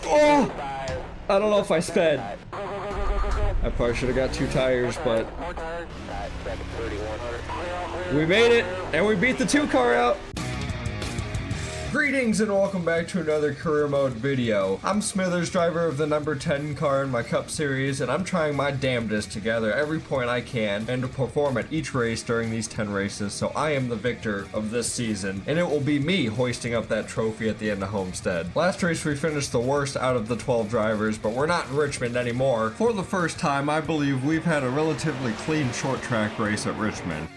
Oh! I don't know if I sped. I probably should have got 2 tires, but we made it, and we beat the 2 car out. Greetings and welcome back to another career mode video. I'm Smithers, driver of the number 10 car in my Cup Series, and I'm trying my damnedest to gather every point I can and to perform at each race during these 10 races, so I am the victor of this season, and it will be me hoisting up that trophy at the end of Homestead. Last race we finished the worst out of the 12 drivers, but we're not in Richmond anymore. For the first time, I believe we've had a relatively clean short track race at Richmond.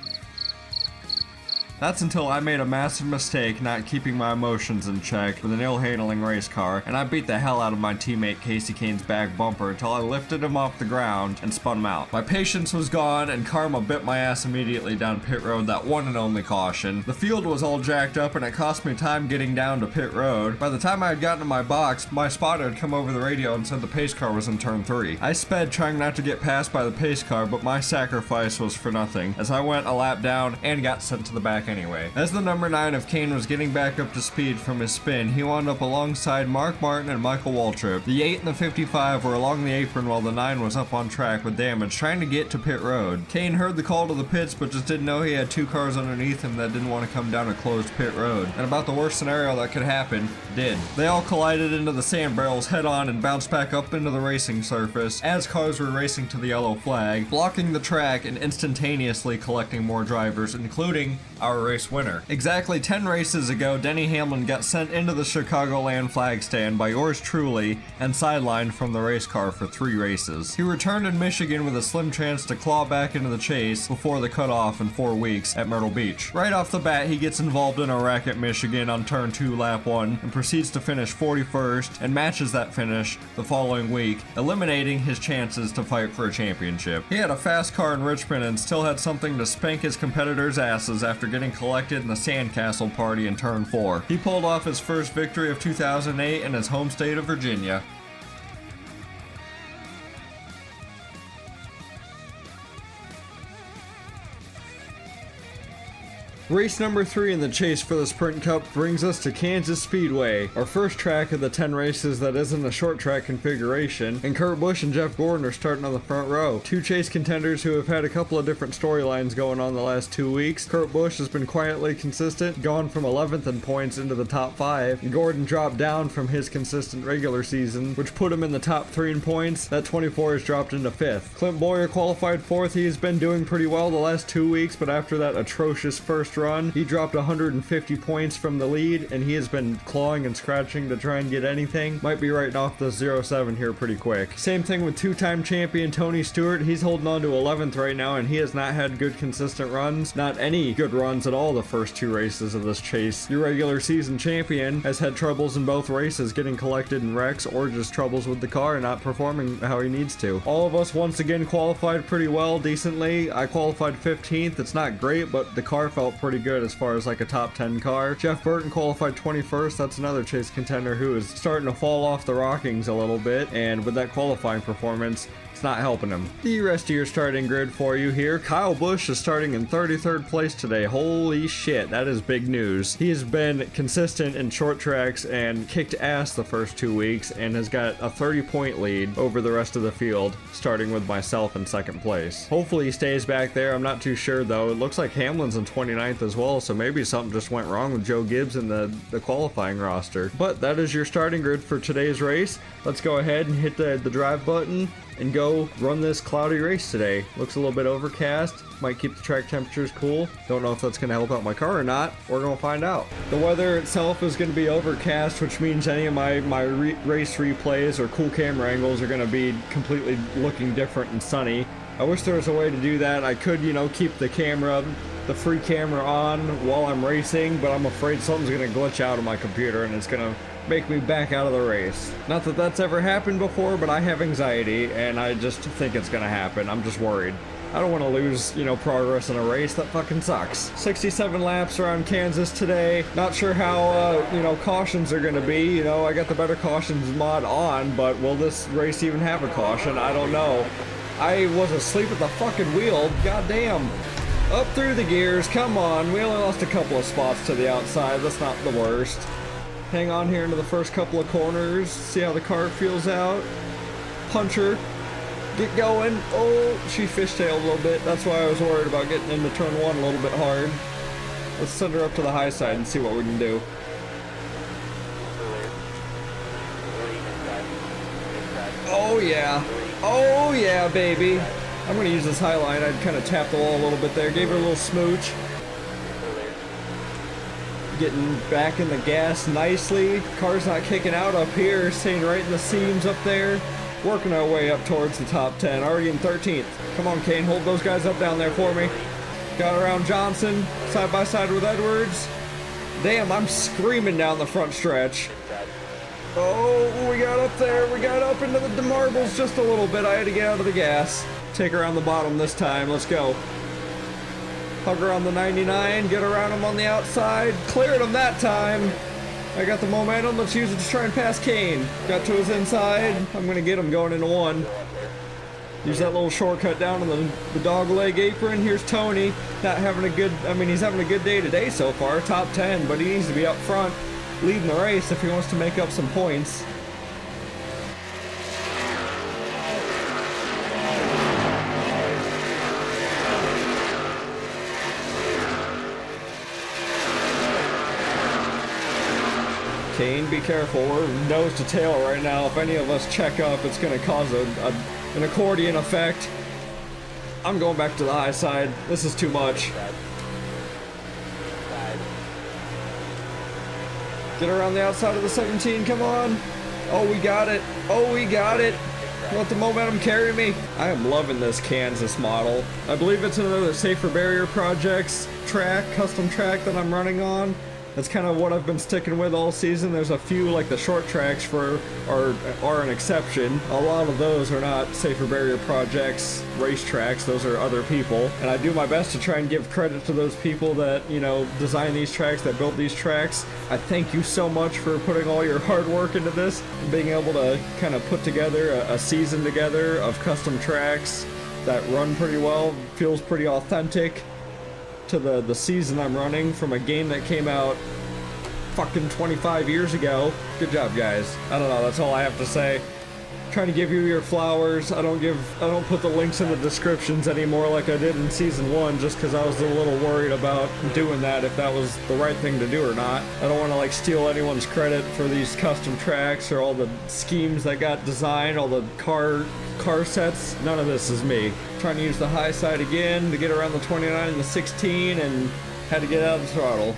That's until I made a massive mistake not keeping my emotions in check with an ill-handling race car, and I beat the hell out of my teammate Casey Kane's back bumper until I lifted him off the ground and spun him out. My patience was gone, and karma bit my ass immediately down pit road, that one and only caution. The field was all jacked up, and it cost me time getting down to pit road. By the time I had gotten to my box, my spotter had come over the radio and said the pace car was in turn 3. I sped trying not to get passed by the pace car, but my sacrifice was for nothing, as I went a lap down and got sent to the back anyway. As the number 9 of Kane was getting back up to speed from his spin, he wound up alongside Mark Martin and Michael Waltrip. The 8 and the 55 were along the apron while the 9 was up on track with damage, trying to get to pit road. Kane heard the call to the pits, but just didn't know he had 2 cars underneath him that didn't want to come down a closed pit road. And about the worst scenario that could happen, did. They all collided into the sand barrels head on and bounced back up into the racing surface as cars were racing to the yellow flag, blocking the track and instantaneously collecting more drivers, including our race winner. Exactly 10 races ago, Denny Hamlin got sent into the Chicagoland flag stand by yours truly and sidelined from the race car for 3 races. He returned in Michigan with a slim chance to claw back into the chase before the cutoff in 4 weeks at Myrtle Beach. Right off the bat, he gets involved in a wreck at Michigan on turn 2 lap 1 and proceeds to finish 41st and matches that finish the following week, eliminating his chances to fight for a championship. He had a fast car in Richmond and still had something to spank his competitors' asses after getting collected in the Sandcastle party in turn 4. He pulled off his first victory of 2008 in his home state of Virginia. Race number 3 in the chase for the Sprint Cup brings us to Kansas Speedway, our first track of the 10 races that isn't a short track configuration, and Kurt Busch and Jeff Gordon are starting on the front row. 2 chase contenders who have had a couple of different storylines going on the last 2 weeks. Kurt Busch has been quietly consistent, gone from 11th in points into the top 5, and Gordon dropped down from his consistent regular season, which put him in the top 3 in points. That 24 has dropped into 5th. Clint Boyer qualified 4th. He's been doing pretty well the last 2 weeks, but after that atrocious first run, he dropped 150 points from the lead, and he has been clawing and scratching to try and get anything. Might be writing off the 0-7 here pretty quick. Same thing with 2-time champion Tony Stewart. He's holding on to 11th right now, and he has not had good consistent runs. Not any good runs at all the first 2 races of this chase. Your regular season champion has had troubles in both races, getting collected in wrecks or just troubles with the car and not performing how he needs to. All of us once again qualified pretty well, decently. I qualified 15th. It's not great, but the car felt pretty good as far as like a top 10 car. Jeff Burton qualified 21st. That's another chase contender who is starting to fall off the rockings a little bit, and with that qualifying performance, it's not helping him. The rest of your starting grid for you here. Kyle Busch is starting in 33rd place today. Holy shit, that is big news. He has been consistent in short tracks and kicked ass the first 2 weeks and has got a 30-point lead over the rest of the field, starting with myself in 2nd place. Hopefully he stays back there. I'm not too sure though. It looks like Hamlin's in 29th as well, so maybe something just went wrong with Joe Gibbs in the qualifying roster. But that is your starting grid for today's race. Let's go ahead and hit the drive button and go run this cloudy race today. Looks a little bit overcast. Might keep the track temperatures cool. Don't know if that's going to help out my car or not. We're going to find out. The weather itself is going to be overcast, which means any of my race replays or cool camera angles are going to be completely looking different and sunny. I wish there was a way to do that. I could, keep the free camera on while I'm racing, but I'm afraid something's going to glitch out of my computer and it's going to make me back out of the race. Not that that's ever happened before, but I have anxiety and I just think it's gonna happen. I'm just worried. I don't want to lose, progress in a race. That fucking sucks. 67 laps around Kansas today. Not sure how, cautions are going to be. I got the better cautions mod on, but will this race even have a caution? I don't know. I was asleep at the fucking wheel. Goddamn. Up through the gears. Come on. We only lost a couple of spots to the outside. That's not the worst. Hang on here into the first couple of corners. See how the car feels out. Puncher. Get going. Oh, she fishtailed a little bit. That's why I was worried about getting into turn one a little bit hard. Let's send her up to the high side and see what we can do. Oh yeah. Oh yeah, baby. I'm gonna use this high line. I'd kind of tap the wall a little bit there. Gave her a little smooch. Getting back in the gas nicely. Car's not kicking out up here. Staying right in the seams up there. Working our way up towards the top 10. Already in 13th. Come on, Kane. Hold those guys up down there for me. Got around Johnson. Side by side with Edwards. Damn, I'm screaming down the front stretch. Oh, we got up there. We got up into the marbles just a little bit. I had to get out of the gas. Take her on the bottom this time. Let's go. Hug her on the 99. Get around him on the outside. Cleared him that time. I got the momentum. Let's use it to try and pass Kane. Got to his inside. I'm going to get him going into one. Use that little shortcut down on the dog leg apron. Here's Tony. Not having a good, he's having a good day today so far. Top 10, but he needs to be up front leading the race if he wants to make up some points. Kane, be careful. We're nose to tail right now. If any of us check up, it's going to cause an accordion effect. I'm going back to the high side. This is too much. Get around the outside of the 17. Come on. Oh, we got it. Oh, we got it. Let the momentum carry me. I am loving this Kansas model. I believe it's another Safer Barrier Projects track, custom track that I'm running on. That's kind of what I've been sticking with all season. There's a few, like the short tracks are an exception. A lot of those are not Safer Barrier Projects race tracks. Those are other people. And I do my best to try and give credit to those people that, you know, design these tracks, that built these tracks. I thank you so much for putting all your hard work into this and being able to kind of put together a season together of custom tracks that run pretty well, feels pretty authentic to the season I'm running from a game that came out fucking 25 years ago. Good job, guys. I don't know, that's all I have to say. Trying to give you your flowers. I don't put the links in the descriptions anymore like I did in season 1, just because I was a little worried about doing that, if that was the right thing to do or not. I don't want to like steal anyone's credit for these custom tracks or all the schemes that got designed, all the car sets. None of this is me. Trying to use the high side again to get around the 29 and the 16, and had to get out of the throttle.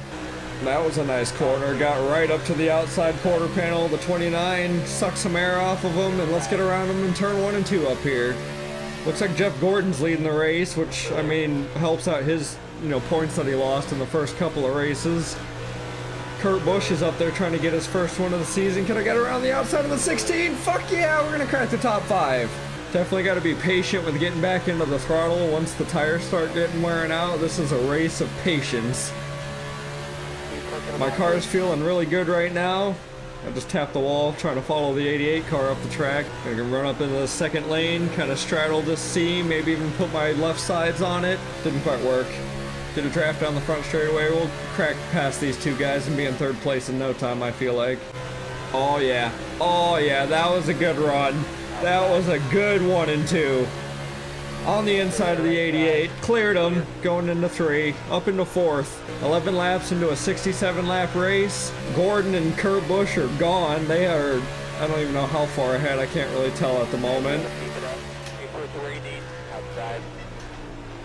That was a nice corner. Got right up to the outside quarter panel. The 29, suck some air off of him, and let's get around him in turn 1 and 2 up here. Looks like Jeff Gordon's leading the race, which, helps out his, points that he lost in the first couple of races. Kurt Busch is up there trying to get his first one of the season. Can I get around the outside of the 16? Fuck yeah, we're gonna crack the top 5. Definitely got to be patient with getting back into the throttle once the tires start getting wearing out. This is a race of patience. My car is feeling really good right now. I just tapped the wall, trying to follow the 88 car up the track. I can run up into the second lane, kind of straddle this seam, maybe even put my left sides on it. Didn't quite work. Did a draft down the front straightaway. We'll crack past these two guys and be in third place in no time, I feel like. Oh yeah. Oh yeah, that was a good run. That was a good 1 and 2. On the inside of the 88, cleared them, going into 3, up into 4th. 11 laps into a 67 lap race. Gordon and Kurt Busch are gone. They are, I don't even know how far ahead, I can't really tell at the moment.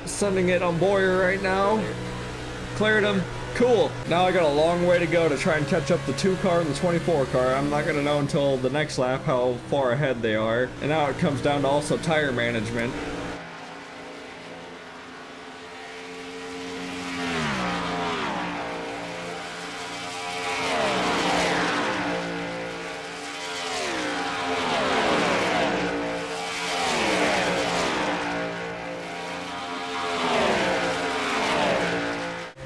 Sending it on Boyer right now. Cleared him. Cool. Now I got a long way to go to try and catch up the 2 car and the 24 car. I'm not going to know until the next lap how far ahead they are. And now it comes down to also tire management.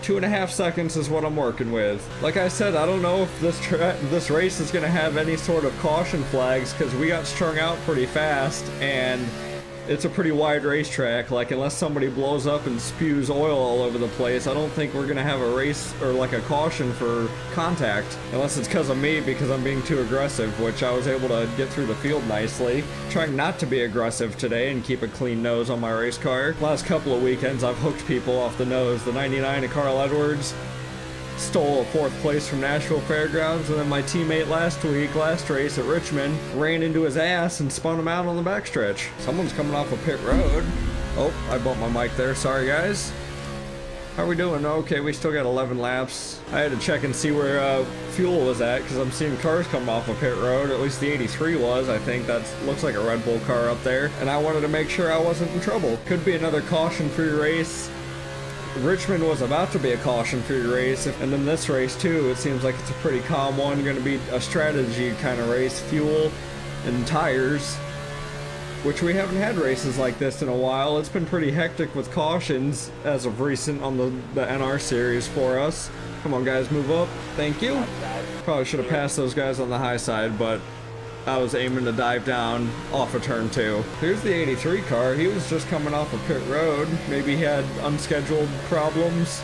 2.5 seconds is what I'm working with. Like I said, I don't know if this race is going to have any sort of caution flags, because we got strung out pretty fast, and it's a pretty wide racetrack. Like, unless somebody blows up and spews oil all over the place, I don't think we're gonna have a race or like a caution for contact. Unless it's because of me, because I'm being too aggressive, which I was able to get through the field nicely. Trying not to be aggressive today and keep a clean nose on my race car. Last couple of weekends, I've hooked people off the nose. The 99 of Carl Edwards stole a 4th place from Nashville Fairgrounds, and then my teammate last race at Richmond, ran into his ass and spun him out on the backstretch. Someone's coming off a pit road. Oh, I bumped my mic there. Sorry, guys. How are we doing? Okay, we still got 11 laps. I had to check and see where fuel was at, because I'm seeing cars come off a pit road. At least the 83 was. I think that looks like a Red Bull car up there. And I wanted to make sure I wasn't in trouble. Could be another caution-free race. Richmond was about to be a caution-free race, and then this race too, it seems like it's a pretty calm one, going to be a strategy kind of race, fuel and tires, which we haven't had races like this in a while. It's been pretty hectic with cautions as of recent on the NR series for us. Come on guys, move up. Thank you. Probably should have passed those guys on the high side, but I was aiming to dive down off of turn 2. Here's the 83 car. He was just coming off a pit road. Maybe he had unscheduled problems.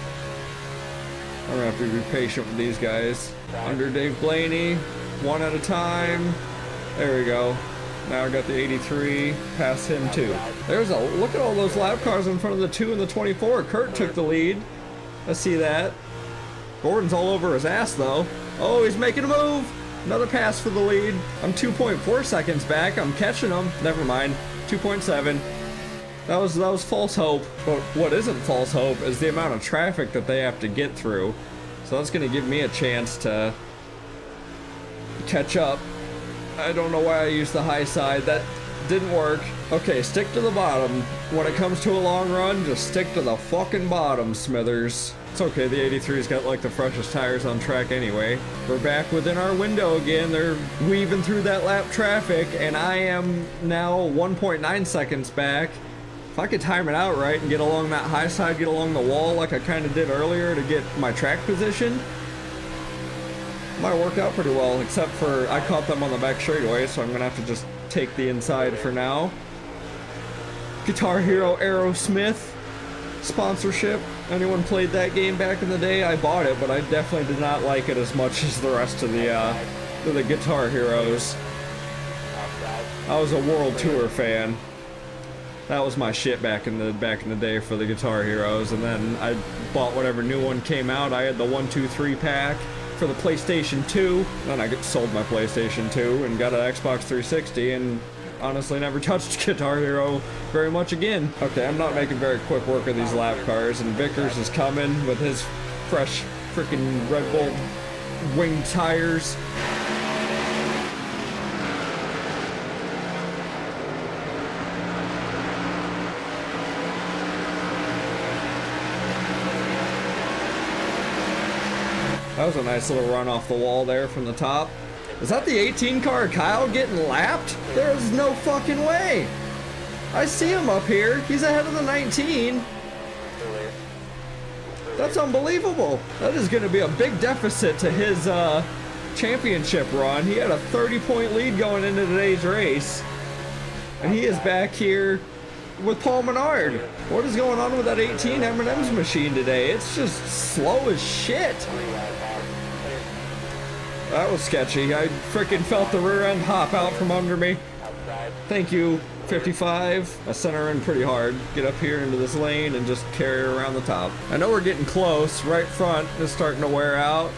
I'm gonna have to be patient with these guys. Under Dave Blaney, one at a time. There we go. Now I got the 83, past him too. Look at all those lap cars in front of the 2 and the 24. Kurt took the lead. I see that. Gordon's all over his ass though. Oh, he's making a move. Another pass for the lead. I'm 2.4 seconds back. I'm catching them. Never mind. 2.7. That was false hope. But what isn't false hope is the amount of traffic that they have to get through. So that's going to give me a chance to catch up. I don't know why I used the high side. That didn't work. Okay, stick to the bottom. When it comes to a long run, just stick to the fucking bottom, Smithers. It's okay, the 83's got like the freshest tires on track anyway. We're back within our window again. They're weaving through that lap traffic, and I am now 1.9 seconds back. If I could time it out right and get along that high side, get along the wall like I kind of did earlier to get my track position, might work out pretty well, except for I caught them on the back straightaway, so I'm gonna have to just take the inside for now. Guitar Hero Aerosmith sponsorship. Anyone played that game back in the day? I bought it, but I definitely did not like it as much as the rest of the Guitar Heroes. I was a World Tour fan. That was my shit back in the day for the Guitar Heroes, and then I bought whatever new one came out. I had the 1, 2, 3 pack for the PlayStation 2. Then I sold my PlayStation 2 and got an Xbox 360, and honestly never touched Guitar Hero very much again. Okay, I'm not making very quick work of these lap cars, and Vickers is coming with his fresh freaking Red Bull wing tires. That was a nice little run off the wall there from the top. Is that the 18 car Kyle getting lapped? There's no fucking way. I see him up here. He's ahead of the 19. That's unbelievable. That is going to be a big deficit to his championship run. He had a 30-point lead going into today's race, and he is back here with Paul Menard. What is going on with that 18 M&M's machine today? It's just slow as shit. That was sketchy. I freaking felt the rear end hop out from under me. Thank you, 55. I sent her in pretty hard. Get up here into this lane and just carry her around the top. I know we're getting close. Right front is starting to wear out.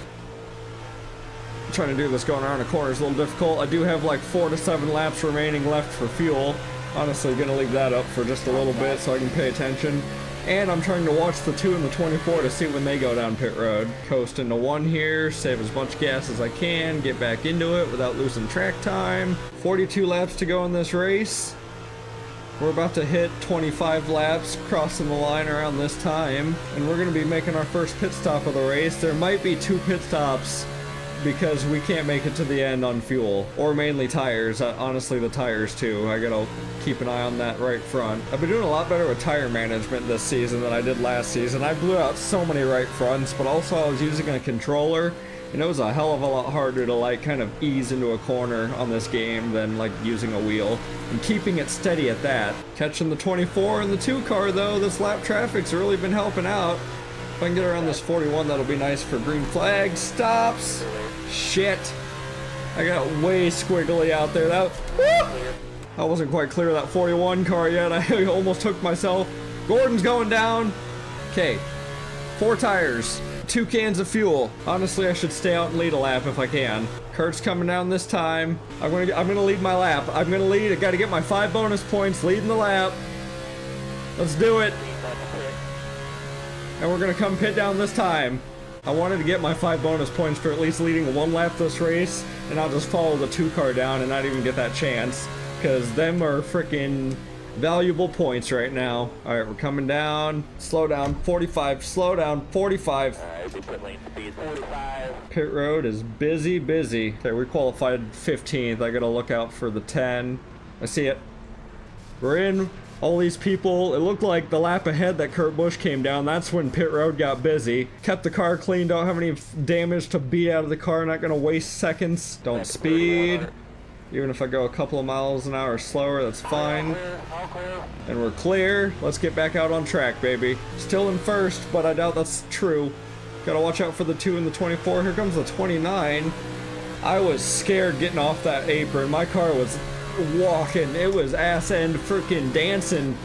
Trying to do this going around a corner is a little difficult. I do have like 4 to 7 laps remaining left for fuel. Honestly, gonna leave that up for just a little bit so I can pay attention. And I'm trying to watch the 2 and the 24 to see when they go down pit road. Coast into 1 here, save as much gas as I can, get back into it without losing track time. 42 laps to go in this race. We're about to hit 25 laps, crossing the line around this time. And we're gonna be making our first pit stop of the race. There might be 2 pit stops because we can't make it to the end on fuel, or mainly tires. Honestly, the tires too. I gotta keep an eye on that right front. I've been doing a lot better with tire management this season than I did last season. I blew out so many right fronts, but also I was using a controller And it was a hell of a lot harder to like kind of ease into a corner on this game than like using a wheel. And keeping it steady at that. Catching the 24 and the 2 car though, this lap traffic's really been helping out. If I can get around this 41, that'll be nice for green flag. Stops! Shit! I got way squiggly out there. I wasn't quite clear of that 41 car yet. I almost hooked myself. Gordon's going down. Okay, 4 tires. 2 cans of fuel. Honestly, I should stay out and lead a lap if I can. Kurt's coming down this time. I'm gonna lead my lap. I'm gonna lead. I gotta get my 5 bonus points leading the lap. Let's do it. And we're gonna come pit down this time. I wanted to get my 5 bonus points for at least leading 1 lap this race, and I'll just follow the 2 car down and not even get that chance, because them are freaking valuable points right now. All right, we're coming down. Slow down, 45. Slow down, 45. Pit road is busy. Okay, we qualified 15th. I gotta look out for the 10. I see it. We're in. All these people, it looked like the lap ahead that Kurt Busch came down, that's when pit road got busy. Kept the car clean, don't have any damage to beat out of the car, not gonna waste seconds. Don't speed. Even if I go a couple of miles an hour slower, that's fine. And we're clear. Let's get back out on track, baby. Still in first, but I doubt that's true. Gotta watch out for the 2 and the 24. Here comes the 29. I was scared getting off that apron. My car was walking. It was ass end freaking dancing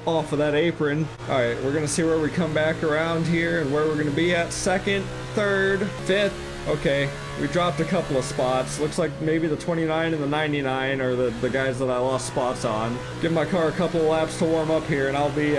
off of that apron. All right, we're gonna see where we come back around here and where we're gonna be at. 2nd, 3rd, 5th. Okay, we dropped a couple of spots. Looks like maybe the 29 and the 99 are the guys that I lost spots on. Give my car a couple of laps to warm up here and I'll be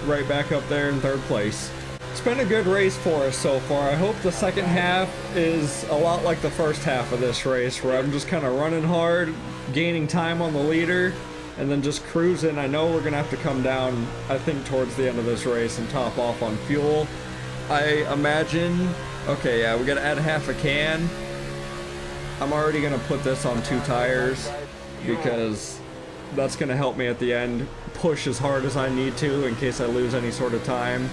right back up there in 3rd place. It's been a good race for us so far. I hope the second half is a lot like the first half of this race, where I'm just kind of running hard, gaining time on the leader, and then just cruising. I know we're gonna have to come down, I think, towards the end of this race and top off on fuel. I imagine. Okay, yeah, we gotta add half a can. I'm already gonna put this on 2 tires because that's gonna help me at the end push as hard as I need to in case I lose any sort of time.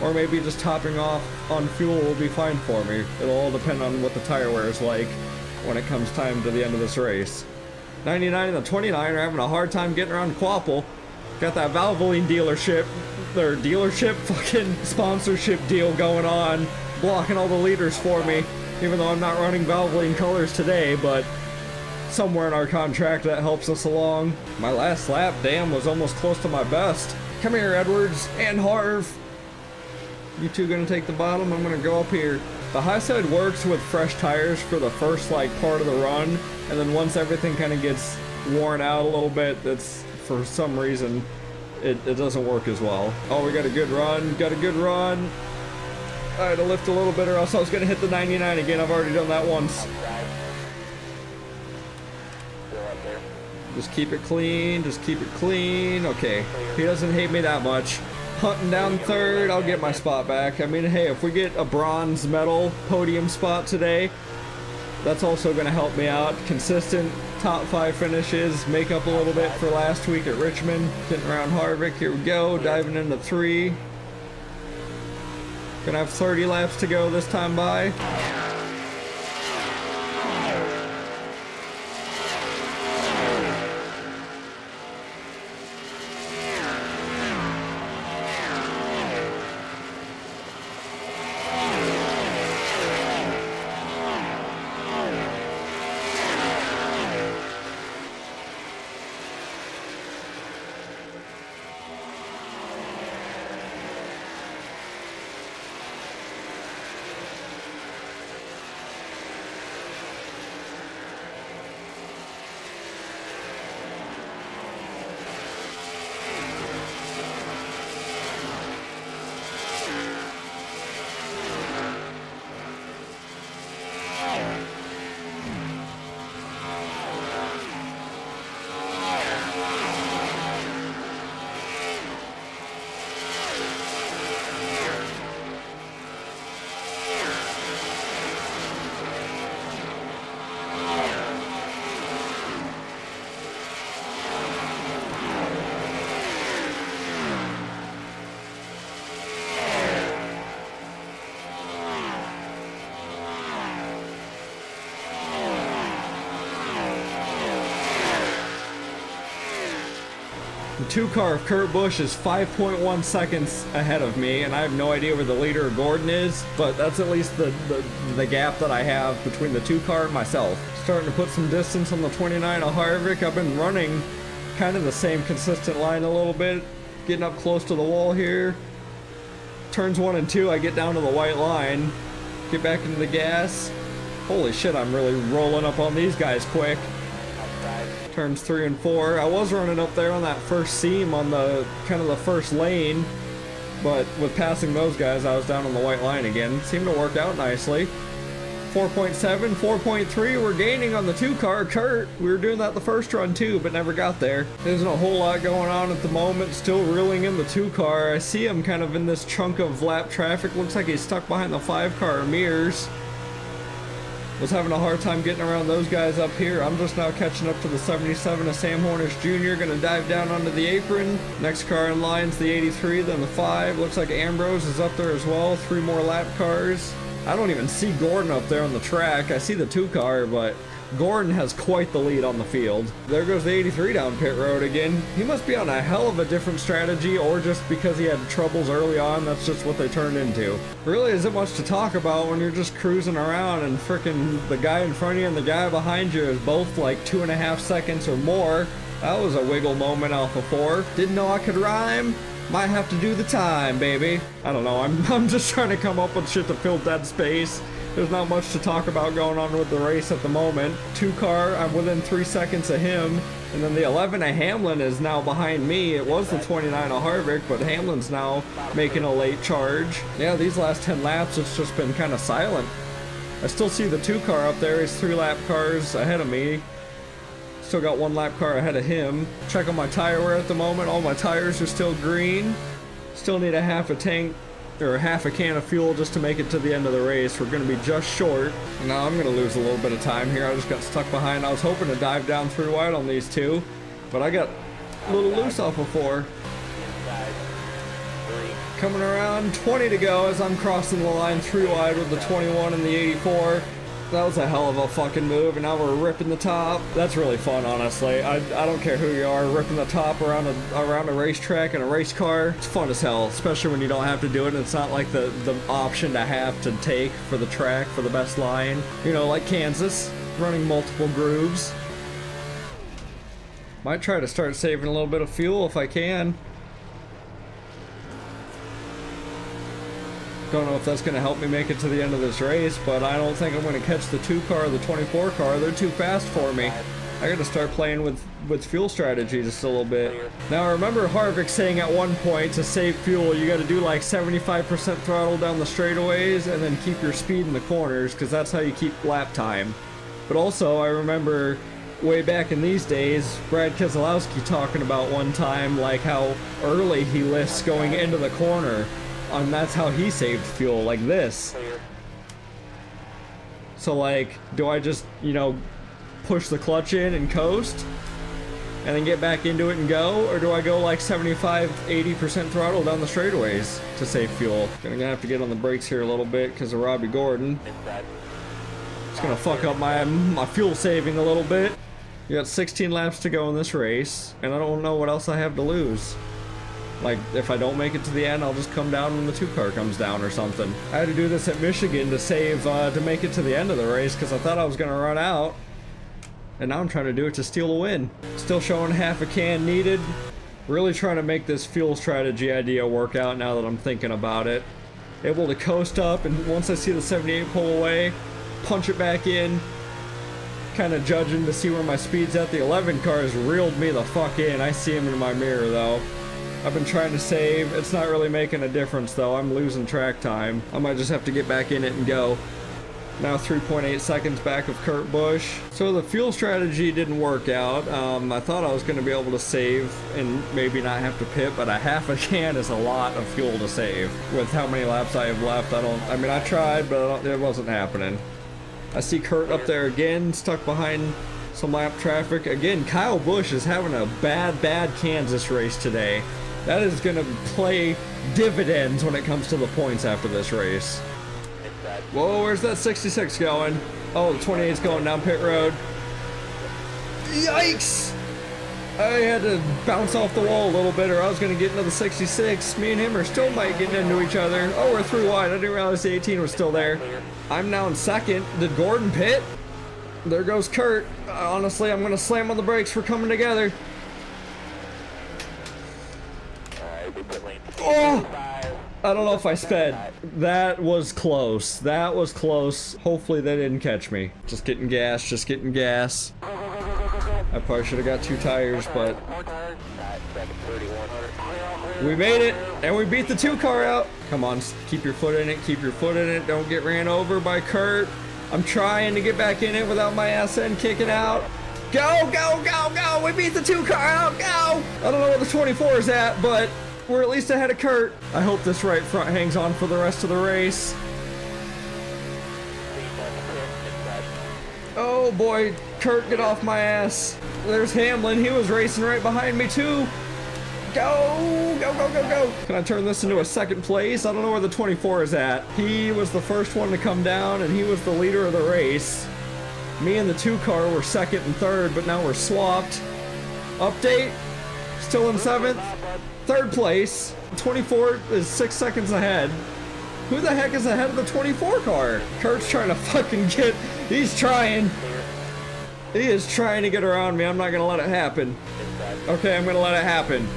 Or maybe just topping off on fuel will be fine for me. It'll all depend on what the tire wear is like when it comes time to the end of this race. 99 and the 29 are having a hard time getting around Quapple. Got that Valvoline dealership fucking sponsorship deal going on, blocking all the leaders for me, even though I'm not running Valvoline colors today, but somewhere in our contract that helps us along. My last lap, damn, was almost close to my best. Come here, Edwards and Harv. You two gonna take the bottom? I'm gonna go up here. The high side works with fresh tires for the first like part of the run, and then once everything kind of gets worn out a little bit, that's for some reason it doesn't work as well. Oh, we got a good run. I had to lift a little bit or else I was gonna hit the 99 again. I've already done that once. Just keep it clean. Okay, he doesn't hate me that much. Hunting down 3rd, I'll get my spot back. I mean, hey, if we get a bronze medal podium spot today, that's also going to help me out. Consistent top 5 finishes, make up a little bit for last week at Richmond. Getting around Harvick, here we go, diving into 3. Gonna have 30 laps to go this time by. The 2 car of Kurt Busch is 5.1 seconds ahead of me, and I have no idea where the leader of Gordon is, but that's at least the gap that I have between the 2 car and myself. Starting to put some distance on the 29 of Harvick. I've been running kind of the same consistent line a little bit, getting up close to the wall here. Turns 1 and 2, I get down to the white line, get back into the gas. Holy shit, I'm really rolling up on these guys quick. Turns 3 and 4. I was running up there on that first seam on the kind of the first lane, but with passing those guys, I was down on the white line again. Seemed to work out nicely. 4.7, 4.3, we're gaining on the 2 car, Kurt. We were doing that the first run too, but never got there. There's a whole lot going on at the moment, still reeling in the 2 car. I see him kind of in this chunk of lap traffic. Looks like he's stuck behind the 5 car Mears. Was having a hard time getting around those guys up here. I'm just now catching up to the 77 of Sam Hornish Jr. Gonna dive down onto the apron. Next car in line's the 83, then the 5. Looks like Ambrose is up there as well. 3 more lap cars. I don't even see Gordon up there on the track. I see the 2 car, but Gordon has quite the lead on the field. There goes the 83 down pit road again. He must be on a hell of a different strategy, or just because he had troubles early on, that's just what they turned into. Really isn't much to talk about when you're just cruising around and frickin' the guy in front of you and the guy behind you is both like 2.5 seconds or more. That was a wiggle moment off of 4. Didn't know I could rhyme. Might have to do the time, baby. I don't know, I'm just trying to come up with shit to fill dead space. There's not much to talk about going on with the race at the moment. 2 car, I'm within 3 seconds of him. And then the 11 of Hamlin is now behind me. It was the 29 of Harvick, but Hamlin's now making a late charge. Yeah, these last 10 laps, it's just been kind of silent. I still see the 2 car up there. He's 3 lap cars ahead of me. Still got 1 lap car ahead of him. Check on my tire wear at the moment. All my tires are still green. Still need a half a tank, or half a can of fuel just to make it to the end of the race. We're going to be just short. Now I'm going to lose a little bit of time here. I just got stuck behind. I was hoping to dive down 3 wide on these 2, but I got a little loose off of 4. Coming around, 20 to go as I'm crossing the line 3 wide with the 21 and the 84. That was a hell of a fucking move, and now we're ripping the top. That's really fun, honestly. I don't care who you are, ripping the top around a racetrack in a race car. It's fun as hell, especially when you don't have to do it. It's not like the option to have to take for the track for the best line. You know, like Kansas, running multiple grooves. Might try to start saving a little bit of fuel if I can. Don't know if that's going to help me make it to the end of this race, but I don't think I'm going to catch the 2 car or the 24 car. They're too fast for me. I got to start playing with fuel strategy just a little bit. Now I remember Harvick saying at one point to save fuel, you got to do like 75% throttle down the straightaways and then keep your speed in the corners, because that's how you keep lap time. But also I remember way back in these days, Brad Keselowski talking about one time like how early he lifts going into the corner. And that's how he saved fuel, like this. So like, do I just, you know, push the clutch in and coast and then get back into it and go, or do I go like 75-80% throttle down the straightaways to save fuel? Gonna have to get on the brakes here a little bit because of Robbie Gordon. It's gonna fuck up my fuel saving a little bit. You got 16 laps to go in this race, and I don't know what else I have to lose. Like, if I don't make it to the end, I'll just come down when the 2 car comes down or something. I had to do this at Michigan to save, to make it to the end of the race, because I thought I was going to run out. And now I'm trying to do it to steal a win. Still showing half a can needed. Really trying to make this fuel strategy idea work out now that I'm thinking about it. Able to coast up, and once I see the 78 pull away, punch it back in. Kind of judging to see where my speed's at. The 11 car has reeled me the fuck in. I see him in my mirror, though. I've been trying to save. It's not really making a difference though. I'm losing track time. I might just have to get back in it and go. Now 3.8 seconds back of Kurt Busch. So the fuel strategy didn't work out. I thought I was going to be able to save and maybe not have to pit, but a half a can is a lot of fuel to save. With how many laps I have left, I mean I tried, but it wasn't happening. I see Kurt up there again, stuck behind some lap traffic. Again, Kyle Busch is having a bad Kansas race today. That is going to play dividends when it comes to the points after this race. Whoa, where's that 66 going? Oh, the 28's going down pit road. Yikes! I had to bounce off the wall a little bit or I was going to get into the 66. Me and him are still might getting into each other. Oh, we're 3 wide. I didn't realize the 18 was still there. I'm now in second. Did Gordon pit? There goes Kurt. Honestly, I'm going to slam on the brakes for coming together. Oh! I don't know if I sped. That was close. That was close. Hopefully they didn't catch me. Just getting gas, just getting gas. I probably should have got 2 tires, but we made it, and we beat the 2 car out. Come on, keep your foot in it, keep your foot in it. Don't get ran over by Kurt. I'm trying to get back in it without my ass end kicking out. Go, go, go, go! We beat the 2 car out, go! I don't know where the 24 is at, but we're at least ahead of Kurt. I hope this right front hangs on for the rest of the race. Oh boy, Kurt, get off my ass. There's Hamlin, he was racing right behind me too. Go, go, go, go, go. Can I turn this into a second place? I don't know where the 24 is at. He was the first one to come down and he was the leader of the race. Me and the 2 car were second and third, but now we're swapped. Update, still in 7th. 3rd place. 24 is 6 seconds ahead. Who the heck is ahead of the 24 car? Kurt's trying to fucking get, he's trying. He is trying to get around me. I'm not gonna let it happen. Okay, I'm gonna let it happen.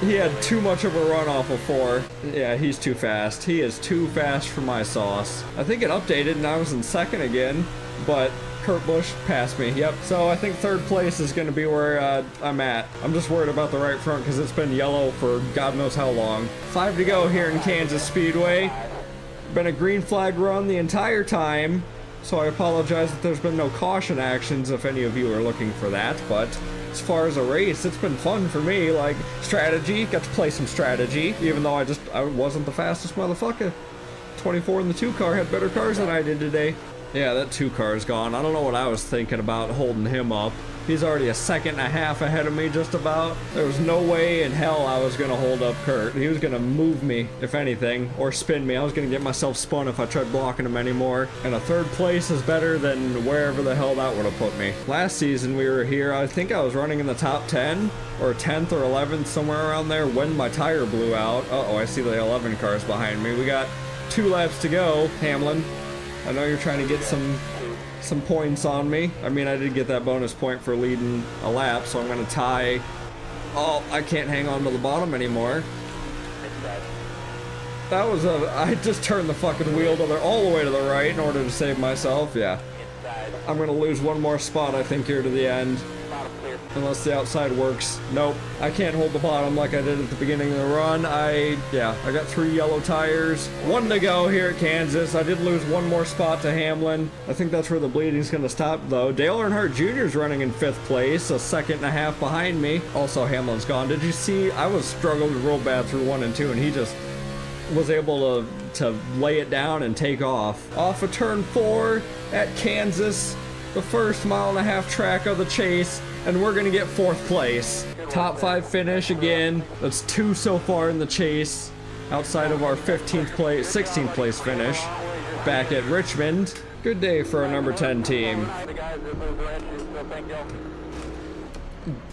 He had too much of a run off of 4. Yeah, he's too fast. He is too fast for my sauce. I think it updated and I was in 2nd again, but Kurt Busch passed me. Yep. So I think 3rd place is going to be where I'm at. I'm just worried about the right front because it's been yellow for God knows how long. 5 to go here in Kansas Speedway. Been a green flag run the entire time. So I apologize that there's been no caution actions if any of you are looking for that. But as far as a race, it's been fun for me. Like strategy, got to play some strategy. Even though I wasn't the fastest motherfucker. 24 in the 2 car had better cars than I did today. Yeah, that 2 car is gone. I don't know what I was thinking about holding him up. He's already a 1.5 seconds ahead of me just about. There was no way in hell I was going to hold up Kurt. He was going to move me, if anything, or spin me. I was going to get myself spun if I tried blocking him anymore. And a 3rd place is better than wherever the hell that would have put me. Last season we were here, I think I was running in the top 10, or 10th or 11th, somewhere around there, when my tire blew out. Uh-oh, I see the 11 cars behind me. We got 2 laps to go, Hamlin. I know you're trying to get some points on me. I mean, I did get that bonus point for leading a lap, so I'm going to tie. Oh, I can't hang on to the bottom anymore. That was I just turned the fucking wheel all the way to the right in order to save myself. Yeah. I'm going to lose 1 more spot, I think, here to the end. Unless the outside works. Nope. I can't hold the bottom like I did at the beginning of the run. I got 3 yellow tires. 1 to go here at Kansas. I did lose 1 more spot to Hamlin. I think that's where the bleeding's going to stop, though. Dale Earnhardt Jr. is running in 5th place, a 1.5 seconds behind me. Also, Hamlin's gone. Did you see? I was struggling real bad through 1 and 2, and he just was able to lay it down and take off. Off of turn 4 at Kansas. The first 1.5 mile track of the chase, and we're gonna get 4th place. Top 5 finish again. That's 2 so far in the chase, outside of our 16th place finish back at Richmond. Good day for our number 10 team.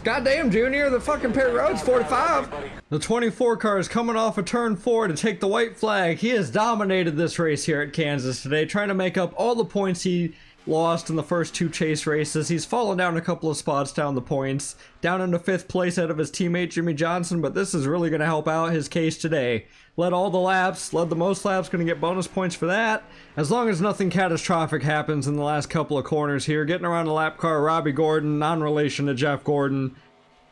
Goddamn, Junior, the fucking pit road's 45. The 24 car is coming off of turn 4 to take the white flag. He has dominated this race here at Kansas today, trying to make up all the points he lost in the first 2 chase races. He's fallen down a couple of spots down the points, down into 5th place out of his teammate Jimmy Johnson, but this is really going to help out his case today. Led all the laps, led the most laps, going to get bonus points for that, as long as nothing catastrophic happens in the last couple of corners here. Getting around the lap car, Robbie Gordon, non-relation to Jeff Gordon,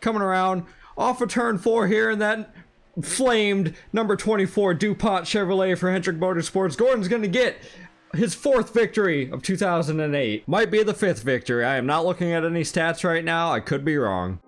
coming around off of turn 4 here, and that flamed number 24 DuPont Chevrolet for Hendrick Motorsports. Gordon's going to get his 4th victory of 2008. Might be the 5th victory. I am not looking at any stats right now. I could be wrong.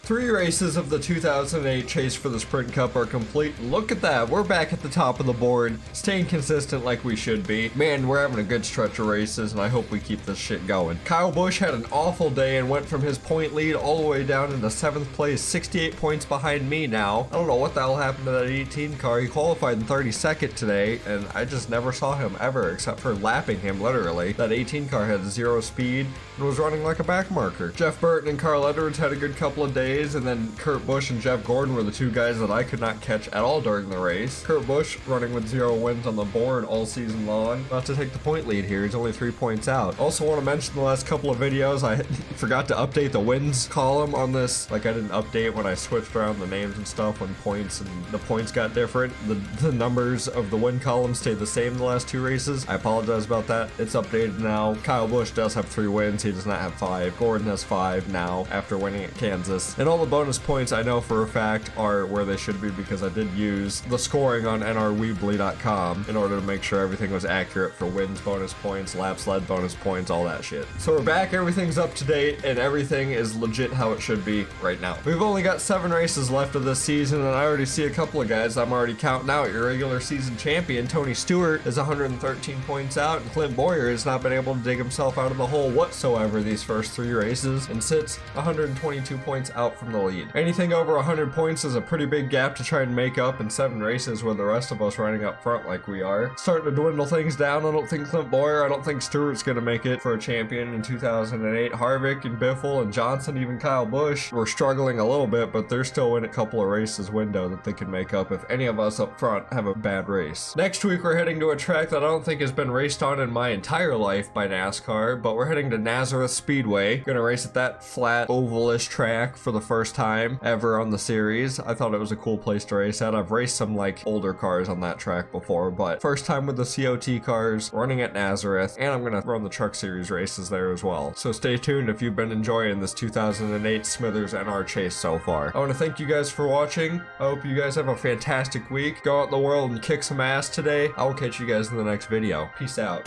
3 races of the 2008 chase for the Sprint Cup are complete. Look at that, we're back at the top of the board, staying consistent like we should be. Man, we're having a good stretch of races, and I hope we keep this shit going. Kyle Busch had an awful day and went from his point lead all the way down into 7th place, 68 points behind me now. I don't know what the hell happened to that 18 car. He qualified in 32nd today, and I just never saw him ever, except for lapping him, literally. That 18 car had 0 speed and was running like a back marker. Jeff Burton and Carl Edwards had a good couple of days, and then Kurt Busch and Jeff Gordon were the 2 guys that I could not catch at all during the race. Kurt Busch running with 0 wins on the board all season long. About to take the point lead here. He's only 3 points out. Also want to mention the last couple of videos, I forgot to update the wins column on this. Like, I didn't update when I switched around the names and stuff when points and the points got different. The numbers of the win column stayed the same the last 2 races. I apologize about that. It's updated now. Kyle Busch does have 3 wins. He does not have 5. Gordon has 5 now after winning at Kansas. And all the bonus points I know for a fact are where they should be, because I did use the scoring on NR2003.com in order to make sure everything was accurate for wins bonus points, laps led bonus points, all that shit. So we're back, everything's up to date, and everything is legit how it should be right now. We've only got 7 races left of this season, and I already see a couple of guys I'm already counting out. Your regular season champion, Tony Stewart, is 113 points out, and Clint Boyer has not been able to dig himself out of the hole whatsoever these first 3 races, and sits 122 points out from the lead. Anything over 100 points is a pretty big gap to try and make up in 7 races with the rest of us running up front like we are. Starting to dwindle things down. I don't think Clint Boyer, I don't think Stewart's gonna make it for a champion in 2008. Harvick and Biffle and Johnson, even Kyle Busch, were struggling a little bit, but they're still in a couple of races window that they can make up if any of us up front have a bad race. Next week we're heading to a track that I don't think has been raced on in my entire life by NASCAR, but we're heading to Nazareth Speedway. Gonna race at that flat ovalish track for the first time ever on the series. I thought it was a cool place to race at. I've raced some like older cars on that track before, but first time with the COT cars running at Nazareth, and I'm gonna run the truck series races there as well. So stay tuned if you've been enjoying this 2008 Smithers NR chase so far. I want to thank you guys for watching. I hope you guys have a fantastic week. Go out in the world and kick some ass today. I will catch you guys in the next video. Peace out.